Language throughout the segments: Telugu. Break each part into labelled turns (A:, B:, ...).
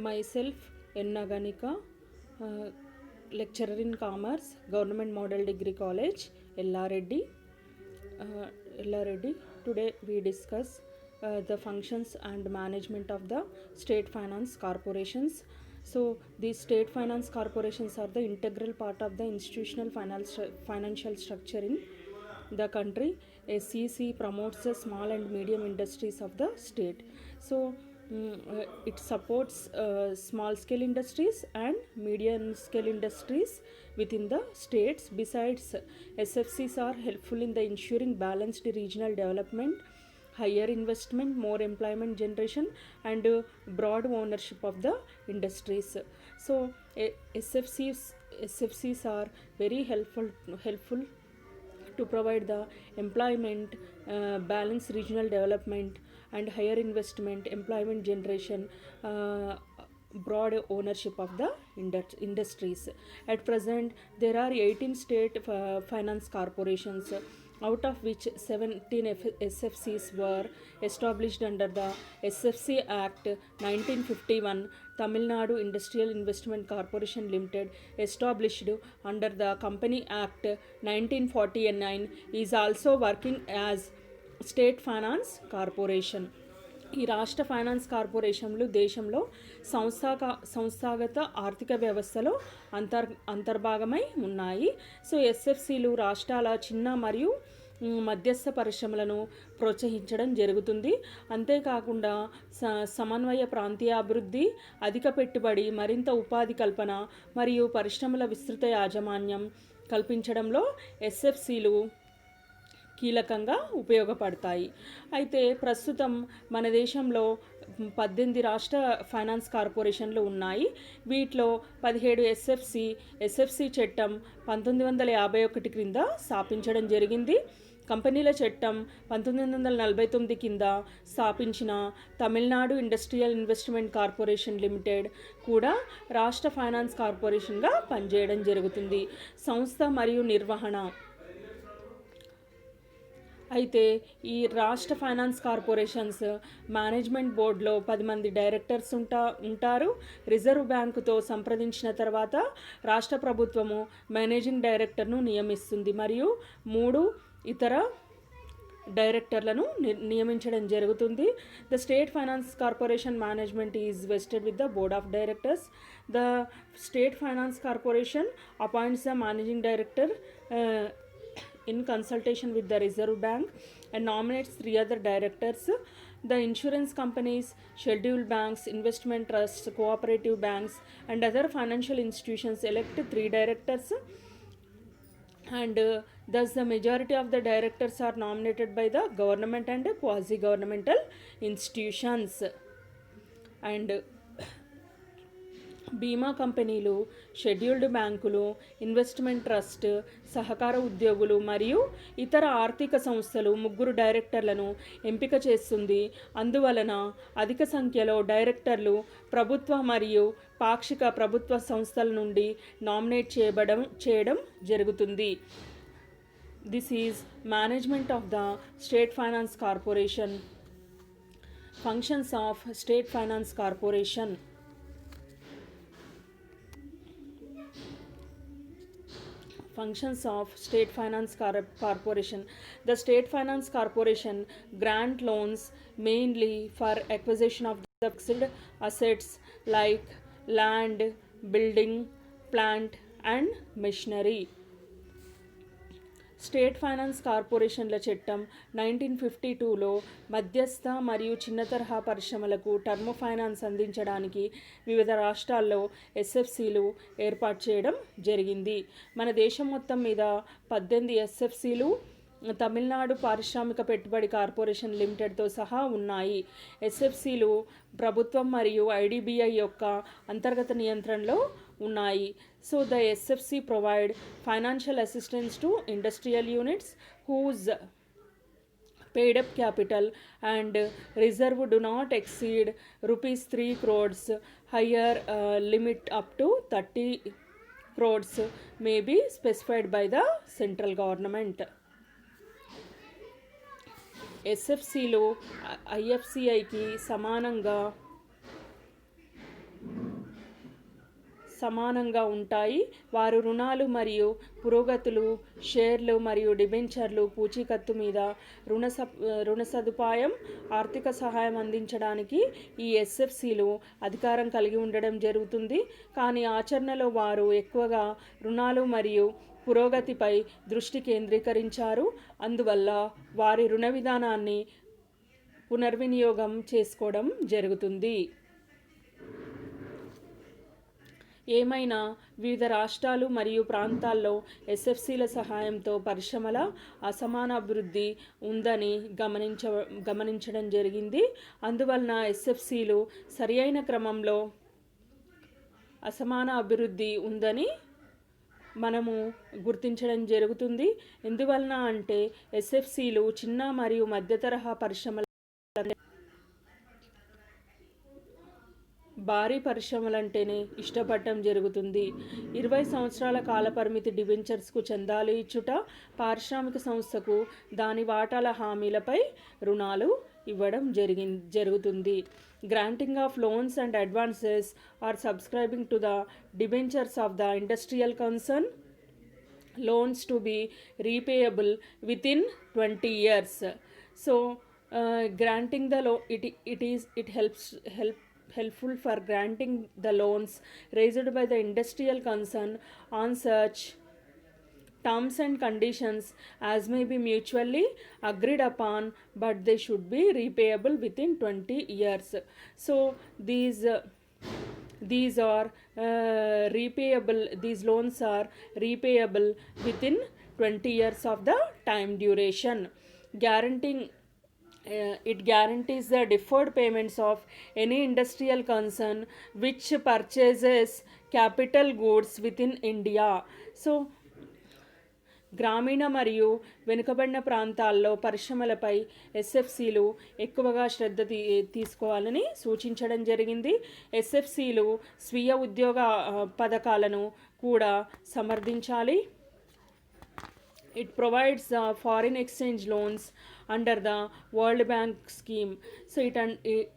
A: Myself, N. Naganika, lecturer in Commerce, Government Model Degree College, Ellareddy. Today we discuss the functions and management of the state finance corporations. So these state finance corporations are the integral part of the institutional financial structure in the country. SEC promotes the small and medium industries of the state. So it supports small scale industries and medium scale industries within the states. Besides, SFCs are helpful in the ensuring balanced regional development, higher investment, more employment generation, and broad ownership of the industries. So SFCs are very helpful to provide the employment, balanced regional development, and higher investment, employment generation, broad ownership of the industries. At present, there are 18 state finance corporations, out of which 17 SFCs were established under the SFC Act 1951. Tamil Nadu Industrial Investment Corporation Limited, established under the Company Act 1949, is also working as state finance corporation. ఈ రాష్ట్ర ఫైనాన్స్ కార్పొరేషన్లు దేశంలో సంస్థాగత ఆర్థిక వ్యవస్థలో అంతర్భాగమై ఉన్నాయి. సో ఎస్ఎఫ్సిలు రాష్ట్రాల చిన్న మరియు మధ్యస్థ పరిశ్రమలను ప్రోత్సహించడం జరుగుతుంది. అంతేకాకుండా సమన్వయ ప్రాంతీయ అభివృద్ధి, అధిక పెట్టుబడి, మరింత ఉపాధి కల్పన మరియు పరిశ్రమల విస్తృత యాజమాన్యం కల్పించడంలో ఎస్ఎఫ్సిలు కీలకంగా ఉపయోగపడతాయి. అయితే ప్రస్తుతం మన దేశంలో 18 రాష్ట్ర ఫైనాన్స్ కార్పొరేషన్లు ఉన్నాయి. వీటిలో 17 ఎస్ఎఫ్సి చట్టం 1951 క్రింద స్థాపించడం జరిగింది. కంపెనీల చట్టం 1949 కింద స్థాపించిన Tamil Nadu industrial investment corporation limited కూడా రాష్ట్ర ఫైనాన్స్ కార్పొరేషన్గా పనిచేయడం జరుగుతుంది. సంస్థ మరియు నిర్వహణ. అయితే ఈ రాష్ట్ర ఫైనాన్స్ కార్పొరేషన్స్ మేనేజ్మెంట్ బోర్డులో 10 మంది డైరెక్టర్స్ ఉంటారు. రిజర్వ్ బ్యాంకుతో సంప్రదించిన తర్వాత రాష్ట్ర ప్రభుత్వము మేనేజింగ్ డైరెక్టర్ను నియమిస్తుంది మరియు 3 ఇతర డైరెక్టర్లను నియమించడం జరుగుతుంది. The state finance corporation management is vested with the board of directors. The state finance corporation appoints the managing director in consultation with the Reserve Bank and nominates 3 other directors. The insurance companies, scheduled banks, investment trusts, cooperative banks, and other financial institutions elect 3 directors, and thus the majority of the directors are nominated by the government and quasi-governmental institutions. And బీమా కంపెనీలు, షెడ్యూల్డ్ బ్యాంకులు, ఇన్వెస్ట్మెంట్ ట్రస్ట్, సహకార ఉద్యోగులు మరియు ఇతర ఆర్థిక సంస్థలు 3 డైరెక్టర్లను ఎంపిక చేస్తుంది. అందువలన అధిక సంఖ్యలో డైరెక్టర్లు ప్రభుత్వ మరియు పాక్షిక ప్రభుత్వ సంస్థల నుండి నామినేట్ చేయడం జరుగుతుంది. This is management of the state finance corporation. Functions of state finance corporation. Functions of State Finance Corporation. The State Finance Corporation grant loans mainly for acquisition of the fixed assets like land, building, plant and machinery. State finance కార్పొరేషన్ల చట్టం 1952లో మధ్యస్థ మరియు చిన్న తరహా పరిశ్రమలకు టర్మ్ ఫైనాన్స్ అందించడానికి వివిధ రాష్ట్రాల్లో ఎస్ఎఫ్సిలు ఏర్పాటు చేయడం జరిగింది. మన దేశం మొత్తం మీద 18 ఎస్ఎఫ్సిలు తమిళనాడు పారిశ్రామిక పెట్టుబడి కార్పొరేషన్ లిమిటెడ్తో సహా ఉన్నాయి. ఎస్ఎఫ్సిలు ప్రభుత్వం మరియు ఐడిబిఐ యొక్క అంతర్గత నియంత్రణలో ఉన్నాయి. So the SFC provide financial assistance to industrial units whose paid up capital and reserve do not exceed rupees 3 crores. Higher limit up to 30 crores may be specified by the central government. SFCలు IFCIకి సమానంగా సమానంగా ఉంటాయి. వారు రుణాలు మరియు పురోగతులు, షేర్లు మరియు డిబెంచర్లు పూచీకత్తు మీద రుణ సదుపాయం, ఆర్థిక సహాయం అందించడానికి ఈ ఎస్ఎఫ్సిలు అధికారం కలిగి ఉండడం జరుగుతుంది. కానీ ఆచరణలో వారు ఎక్కువగా రుణాలు మరియు పురోగతిపై దృష్టి కేంద్రీకరించారు. అందువల్ల వారి రుణ విధానాన్ని పునర్వినియోగం చేసుకోవడం జరుగుతుంది. ఏమైనా వివిధ రాష్ట్రాలు మరియు ప్రాంతాల్లో ఎస్ఎఫ్సిల సహాయంతో పరిశ్రమల అసమాన అభివృద్ధి ఉందని గమనించడం జరిగింది. అందువలన ఎస్ఎఫ్సిలు సరియైన క్రమంలో అసమాన అభివృద్ధి ఉందని మనము గుర్తించడం జరుగుతుంది. ఎందువలన అంటే ఎస్ఎఫ్సిలు చిన్న మరియు మధ్యతరహా పరిశ్రమల భారీ పరిశ్రమలంటేనే ఇష్టపడటం జరుగుతుంది. 20 సంవత్సరాల కాలపరిమితి డిబెంచర్స్కు చందాలు ఇచ్చుట, పారిశ్రామిక సంస్థకు దాని వాటాల హామీలపై రుణాలు ఇవ్వడం జరుగుతుంది. Granting of loans and advances or subscribing to the debentures of the industrial concern, loans to be repayable within 20 years. So granting the loan, it helpful for granting the loans raised by the industrial concern on such terms and conditions as may be mutually agreed upon, but they should be repayable within 20 years. So these are repayable, these loans are repayable within 20 years of the time duration. It guarantees the deferred payments of any industrial concern which purchases capital goods within India. So గ్రామీణ మరియు వెనుకబడిన ప్రాంతాల్లో పరిశ్రమలపై ఎస్ఎఫ్సిలు ఎక్కువగా శ్రద్ధ తీసుకోవాలని సూచించడం జరిగింది. ఎస్ఎఫ్సిలు స్వీయ ఉద్యోగ పథకాలను కూడా సమర్థించాలి. It provides foreign exchange loans under the World Bank scheme. So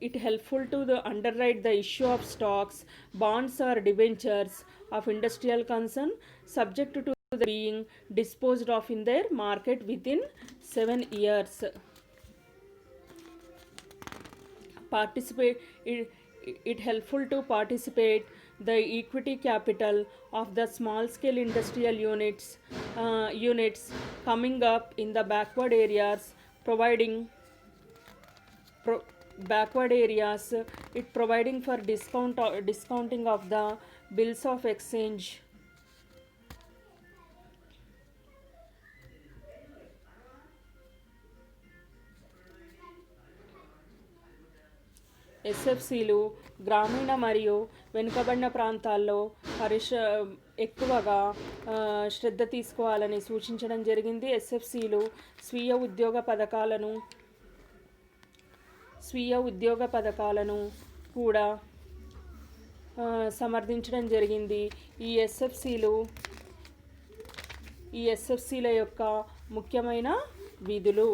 A: it helpful to underwrite the issue of stocks, bonds or debentures of industrial concern subject to being disposed of in their market within 7 years. It helpful to participate the equity capital of the small scale industrial units coming up in the backward areas, it providing for discounting of the bills of exchange. ఎస్ఎఫ్సిలు గ్రామీణ మరియు వెనుకబడిన ప్రాంతాల్లో ఎక్కువగా శ్రద్ధ తీసుకోవాలని సూచించడం జరిగింది. ఎస్ఎఫ్సిలు స్వీయ ఉద్యోగ పథకాలను కూడా సమర్థించడం జరిగింది. ఈ ఎస్ఎఫ్సిల యొక్క ముఖ్యమైన విధులు.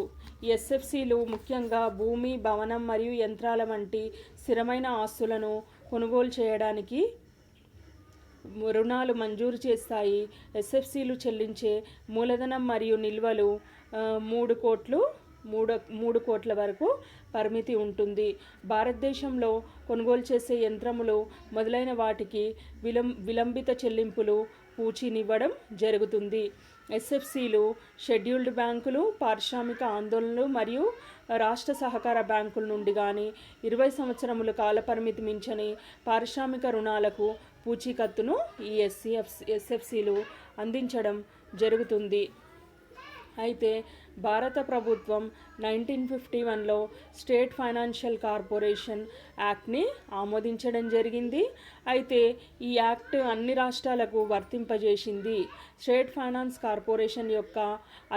A: ఎస్ఎఫ్సిలు ముఖ్యంగా భూమి, భవనం మరియు యంత్రాల వంటి స్థిరమైన ఆస్తులను కొనుగోలు చేయడానికి రుణాలు మంజూరు చేస్తాయి. ఎస్ఎఫ్సిలు చెల్లించే మూలధనం మరియు నిల్వలు 3 కోట్ల వరకు పరిమితి ఉంటుంది. భారతదేశంలో కొనుగోలు చేసే యంత్రములు మొదలైన వాటికి విలంబిత చెల్లింపులు పూచీనివ్వడం జరుగుతుంది. ఎస్ఎఫ్సిలు షెడ్యూల్డ్ బ్యాంకులు, పారిశ్రామిక ఆందోళనలు మరియు రాష్ట్ర సహకార బ్యాంకుల నుండి కానీ 20 సంవత్సరముల కాలపరిమితి మించని పారిశ్రామిక రుణాలకు పూచీకత్తును ఈ ఎస్ఎఫ్సిలు అందించడం జరుగుతుంది. అయితే భారత ప్రభుత్వం 1951లో స్టేట్ ఫైనాన్షియల్ కార్పొరేషన్ యాక్ట్ని ఆమోదించడం జరిగింది. అయితే ఈ యాక్ట్ అన్ని రాష్ట్రాలకు వర్తింపజేసింది. స్టేట్ ఫైనాన్స్ కార్పొరేషన్ యొక్క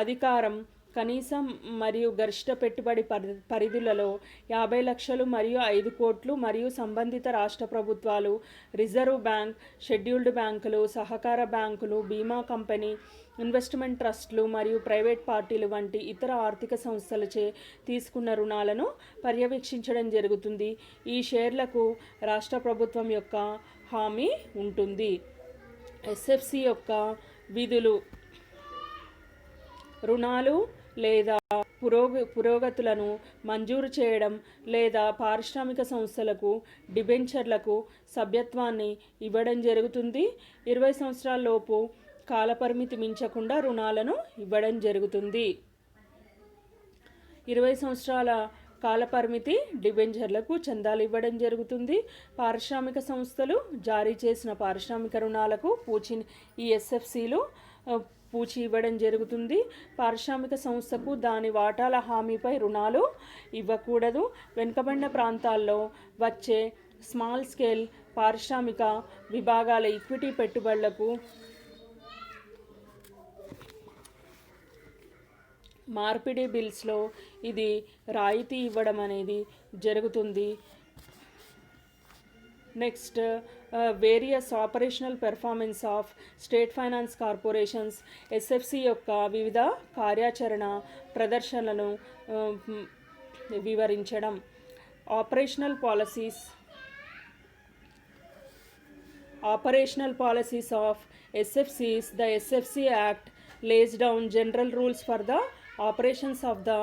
A: అధికారం కనీసం మరియు గరిష్ట పెట్టుబడి పరిధులలో 50 లక్షలు మరియు 5 కోట్లు మరియు సంబంధిత రాష్ట్ర ప్రభుత్వాలు, రిజర్వ్ బ్యాంక్, షెడ్యూల్డ్ బ్యాంకులు, సహకార బ్యాంకులు, బీమా కంపెనీ, ఇన్వెస్ట్మెంట్ ట్రస్టులు మరియు ప్రైవేట్ పార్టీలు వంటి ఇతర ఆర్థిక సంస్థలచే తీసుకున్న రుణాలను పర్యవేక్షించడం జరుగుతుంది. ఈ షేర్లకు రాష్ట్ర ప్రభుత్వం యొక్క హామీ ఉంటుంది. ఎస్ఎఫ్సి యొక్క విధులు: రుణాలు లేదా పురోగతులను మంజూరు చేయడం లేదా పారిశ్రామిక సంస్థలకు డిబెంచర్లకు సభ్యత్వాన్ని ఇవ్వడం జరుగుతుంది. 20 సంవత్సరాల లోపు కాలపరిమితి మించకుండా రుణాలను ఇవ్వడం జరుగుతుంది. 20 సంవత్సరాల కాలపరిమితి డిబెంచర్లకు చందాలు ఇవ్వడం జరుగుతుంది. పారిశ్రామిక సంస్థలు జారీ చేసిన పారిశ్రామిక రుణాలకు ఈ ఎస్ఎఫ్సిలు పూచి ఇవ్వడం జరుగుతుంది. పారిశ్రామిక సంస్థకు దాని వాటాల హామీపై రుణాలు ఇవ్వకూడదు. వెనుకబడిన ప్రాంతాల్లో వచ్చే స్మాల్ స్కేల్ పారిశ్రామిక విభాగాల ఈక్విటీ పెట్టుబడులకు మార్పిడి బిల్స్లో ఇది రాయితీ ఇవ్వడం అనేది జరుగుతుంది. Next, various operational performance of state finance corporations. SFC యొక్క వివిధ కార్యాచరణ ప్రదర్శనలను వివరించడం. Operational policies of SFCs. The SFC Act lays down general rules for the operations of the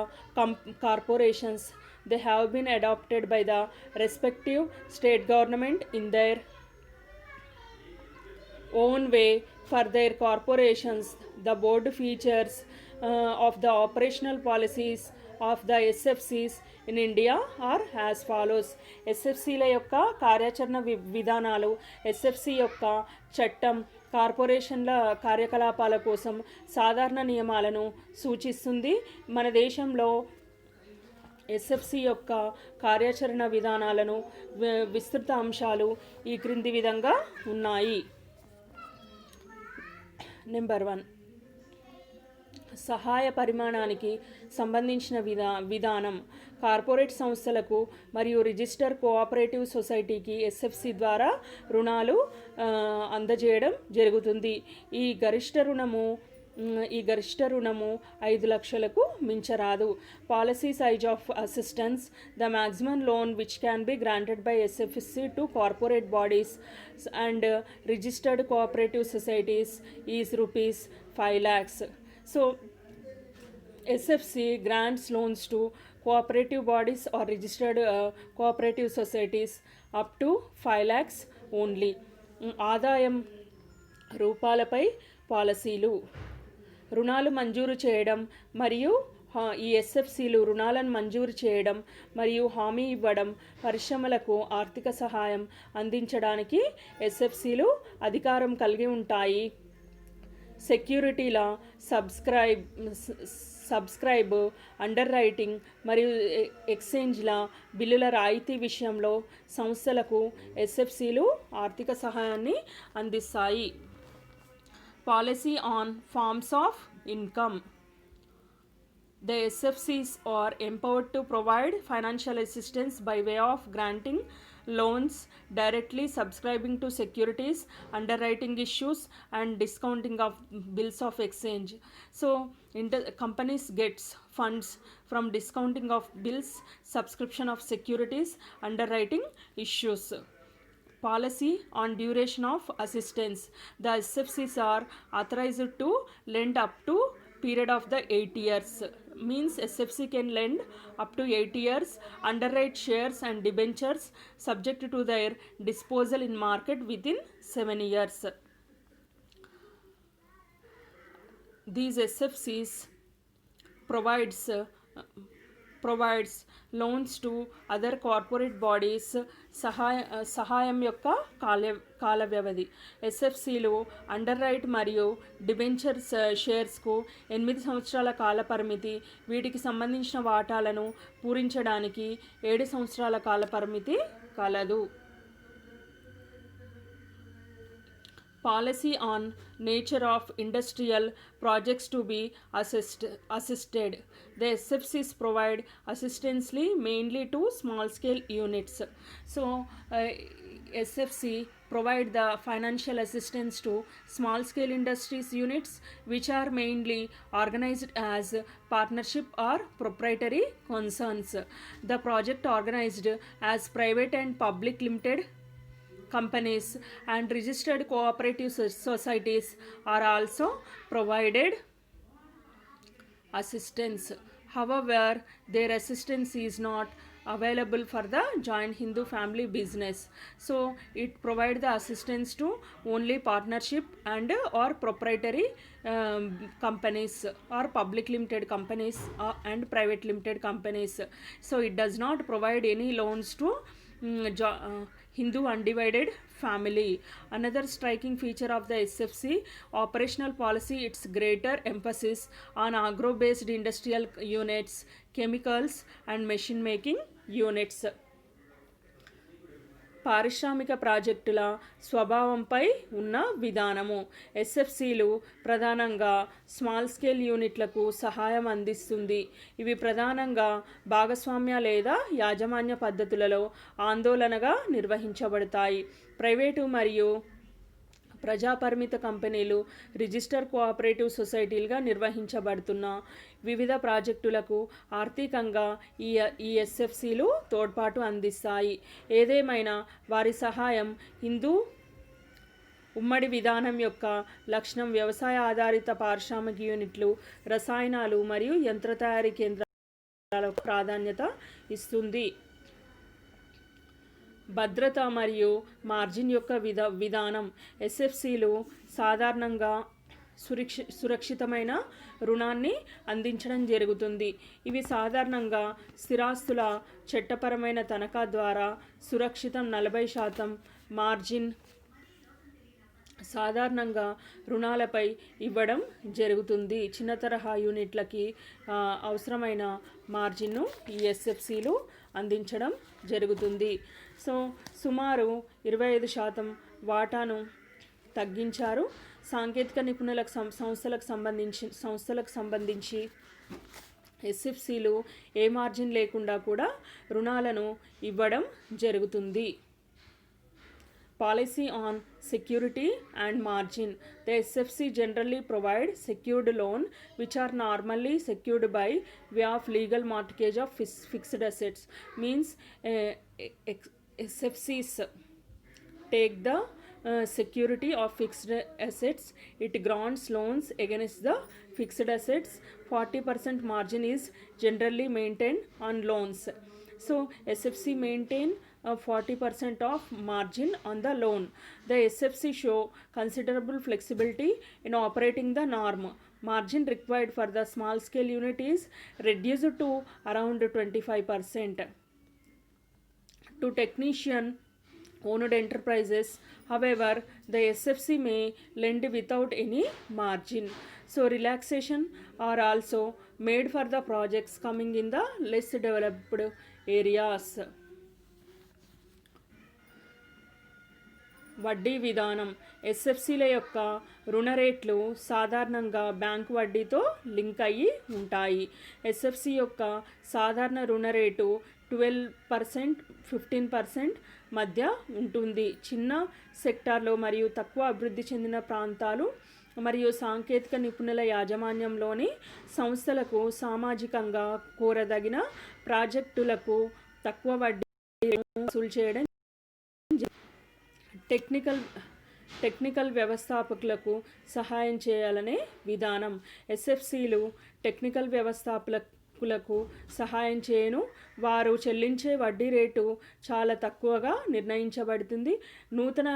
A: corporations. They have been adopted by the respective state government in their own way for their corporations. The board features of the operational policies of the SFCs in India are as follows. SFCల యొక్క కార్యాచరణ విధానాలు. SFC యొక్క చట్టం కార్పొరేషన్ల కార్యకలాపాల కోసం సాధారణ నియమాలను సూచిస్తుంది. మన దేశంలో ఎస్ఎఫ్సి యొక్క కార్యాచరణ విధానాలను విస్తృత అంశాలు ఈ క్రింది విధంగా ఉన్నాయి. నెంబర్ 1, సహాయ పరిమాణానికి సంబంధించిన విధానం. కార్పొరేట్ సంస్థలకు మరియు రిజిస్టర్ కోఆపరేటివ్ సొసైటీకి ఎస్ఎఫ్సి ద్వారా రుణాలు అందజేయడం జరుగుతుంది. ఈ గరిష్ట రుణము 5 లక్షలకు మించరాదు. Policy size of assistance. The maximum loan which can be granted by SFC to corporate bodies and registered cooperative societies is ₹5 lakhs. So SFC grants loans to cooperative bodies or registered cooperative societies up to 5 lakhs only. ఆదాయం రూపాలపై పాలసీలు. రుణాలు మంజూరు చేయడం మరియు ఈ ఎస్ఎఫ్సిలు రుణాలను మంజూరు చేయడం మరియు హామీ ఇవ్వడం, పరిశ్రమలకు ఆర్థిక సహాయం అందించడానికి ఎస్ఎఫ్సిలు అధికారం కలిగి ఉంటాయి. సెక్యూరిటీల సబ్స్క్రైబ్, అండర్ రైటింగ్ మరియు ఎక్స్చేంజ్ల బిల్లుల రాయితీ విషయంలో సంస్థలకు ఎస్ఎఫ్సిలు ఆర్థిక సహాయాన్ని అందిస్తాయి. Policy on forms of income. The SFCs are empowered to provide financial assistance by way of granting loans, directly subscribing to securities, underwriting issues, and discounting of bills of exchange. So, companies gets funds from discounting of bills, subscription of securities, underwriting issues. Policy on duration of assistance. The SFCs are authorized to lend up to period of the 8 years. Means SFC can lend up to 8 years, underwrite shares and debentures subject to their disposal in market within 7 years. These SFCs provides loans to other corporate bodies. సహాయం యొక్క కాల వ్యవధి. ఎస్ఎఫ్సిలు అండర్ రైట్ మరియు డిబెంచర్స్ షేర్స్కు 8 సంవత్సరాల కాల పరిమితి, వీటికి సంబంధించిన వాటాలను పూరించడానికి 7 సంవత్సరాల కాల పరిమితి కలదు. Policy on nature of industrial projects to be assisted. The SFCs provide assistance mainly to small scale units. So, SFC provide the financial assistance to small scale industries units which are mainly organized as partnership or proprietary concerns. The project organized as private and public limited companies and registered cooperative societies are also provided assistance. However, their assistance is not available for the joint Hindu family business. So it provide the assistance to only partnership and or proprietary companies or public limited companies and private limited companies. So it does not provide any loans to Hindu undivided family. Another striking feature of the SFC operational policy, its greater emphasis on agro based industrial units, chemicals and machine making units. పారిశ్రామిక ప్రాజెక్టుల స్వభావంపై ఉన్న విధానము. ఎస్ఎఫ్సిలు ప్రధానంగా స్మాల్ స్కేల్ యూనిట్లకు సహాయం అందిస్తుంది. ఇవి ప్రధానంగా భాగస్వామ్య లేదా యాజమాన్య పద్ధతులలో ఆందోళనగా నిర్వహించబడతాయి. ప్రైవేటు మరియు ప్రజాపరిమిత కంపెనీలు రిజిస్టర్ కోఆపరేటివ్ సొసైటీలుగా నిర్వహించబడుతున్న వివిధ ప్రాజెక్టులకు ఆర్థికంగా ఈ ఎస్ఎఫ్సిలు తోడ్పాటు అందిస్తాయి. ఏదేమైనా వారి సహాయం హిందూ ఉమ్మడి విధానం యొక్క లక్షణం వ్యవసాయ ఆధారిత పారిశ్రామిక యూనిట్లు, రసాయనాలు మరియు యంత్ర తయారీ కేంద్రాలకు ప్రాధాన్యత ఇస్తుంది. భద్రత మరియు మార్జిన్ యొక్క విధానం. ఎస్ఎఫ్సిలు సాధారణంగా సురక్షితమైన రుణాన్ని అందించడం జరుగుతుంది. ఇవి సాధారణంగా స్థిరాస్తుల చట్టపరమైన తనఖా ద్వారా సురక్షితం 40% మార్జిన్ సాధారణంగా రుణాలపై ఇవ్వడం జరుగుతుంది. చిన్న తరహా యూనిట్లకి అవసరమైన మార్జిన్ను ఈ ఎస్ఎఫ్సిలు అందించడం జరుగుతుంది. సో సుమారు 25% వాటాను తగ్గించారు. సాంకేతిక నిపుణులకు సంస్థలకు సంబంధించి ఎస్ఎఫ్సిలు ఏ మార్జిన్ లేకుండా కూడా రుణాలను ఇవ్వడం జరుగుతుంది. Policy on security and margin. The SFC generally provide secured loan which are normally secured by way of legal mortgage of fixed assets. Means SFCs take the security of fixed assets. It grants loans against the fixed assets. 40% margin is generally maintained on loans. So SFC maintain 40% of margin on the loan. The SFC show considerable flexibility in operating the norm. Margin required for the small scale unit is reduced to around 25%. To technician owned enterprises, however, the SFC may lend without any margin. So relaxation are also made for the projects coming in the less developed areas. వడ్డీ విధానం. ఎస్ఎఫ్సిల యొక్క రుణ రేట్లు సాధారణంగా బ్యాంకు వడ్డీతో లింక్ అయ్యి ఉంటాయి. ఎస్ఎఫ్సి యొక్క సాధారణ రుణ రేటు 12% 15% మధ్య ఉంటుంది. చిన్న సెక్టార్లో మరియు తక్కువ అభివృద్ధి చెందిన ప్రాంతాలు మరియు సాంకేతిక నిపుణుల యాజమాన్యంలోని సంస్థలకు సామాజికంగా కోరదగిన ప్రాజెక్టులకు తక్కువ వడ్డీ వసూలు చేయడం. టెక్నికల్ వ్యవస్థాపకులకు సహాయం చేయాలనే విధానం. ఎస్ఎఫ్సిలు టెక్నికల్ వ్యవస్థాపకులకు సహాయం చేయను. వారు చెల్లించే వడ్డీ రేటు చాలా తక్కువగా నిర్ణయించబడుతుంది. నూతన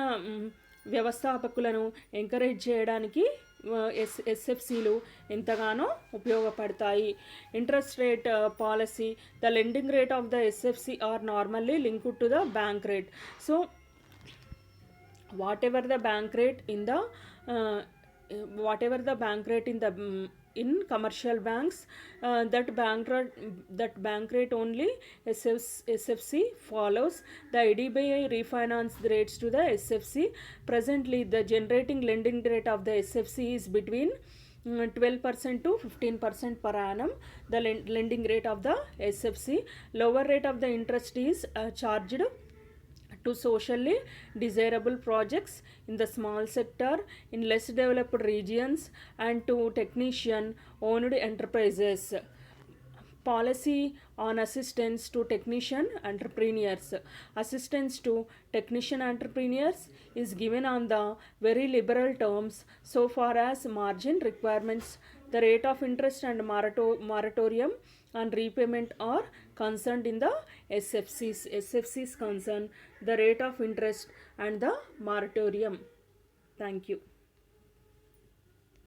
A: వ్యవస్థాపకులను ఎంకరేజ్ చేయడానికి ఎస్ఎఫ్సిలు ఎంతగానో ఉపయోగపడతాయి. Interest rate policy. The lending rate of the SFC are normally linked to the bank rate. So whatever the bank rate in the in commercial banks. That bank rate only SFC follows. The IDBI refinance the rates to the SFC. Presently, the generating lending rate of the SFC is between 12% to 15% per annum. The lending rate of the SFC. Lower rate of the interest is charged to socially desirable projects in the small sector, in less developed regions, and to technician owned enterprises. Policy on assistance to technician entrepreneurs. Assistance to technician entrepreneurs is given on the very liberal terms so far as margin requirements, the rate of interest and moratorium on repayment are concerned in the SFC's concern, the rate of interest and the moratorium. Thank you.